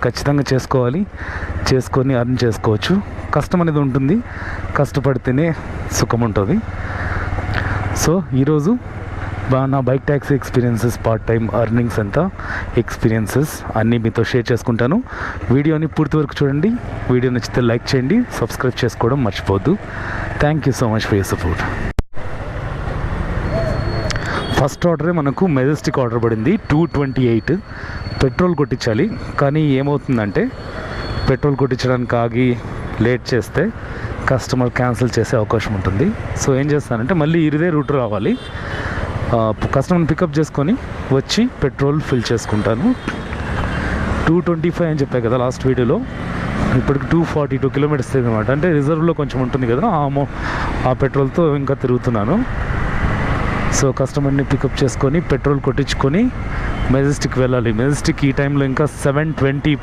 ఖచ్చితంగా చేసుకొని అర్న్ చేసుకోవచ్చు. కష్టం అనేది ఉంటుంది, కష్టపడితేనే సుఖం ఉంటుంది. సో ఈరోజు నా bike taxi experiences, part time earnings అంతా ఎక్స్పీరియన్సెస్ అన్నీ మీతో షేర్ చేసుకుంటాను. వీడియోని పూర్తి వరకు చూడండి. వీడియో నచ్చితే లైక్ చేయండి, సబ్స్క్రైబ్ చేసుకోవడం మర్చిపోవద్దు. Thank you so much for your support. First ఆర్డరే మనకు మెజెస్టిక్ ఆర్డర్ పడింది 228. పెట్రోల్ కొట్టించాలి, కానీ ఏమవుతుందంటే పెట్రోల్ కొట్టించడానికి ఆగి లేట్ చేస్తే కస్టమర్ క్యాన్సిల్ చేసే అవకాశం ఉంటుంది. సో ఏం చేస్తానంటే మళ్ళీ ఇదే రూట్ రావాలి, కస్టమర్ని పికప్ చేసుకొని వచ్చి పెట్రోల్ ఫిల్ చేసుకుంటాను. 225 అని చెప్పాను కదా లాస్ట్ వీడియోలో, ఇప్పటికి 242 కిలోమీటర్స్ అనమాట. అంటే రిజర్వ్లో కొంచెం ఉంటుంది కదా, ఆ పెట్రోల్తో ఇంకా తిరుగుతున్నాను. సో కస్టమర్ని పికప్ చేసుకొని పెట్రోల్ కొట్టించుకొని మెజెస్టిక్ వెళ్ళాలి. మెజెస్టిక్ ఈ టైంలో ఇంకా 7:20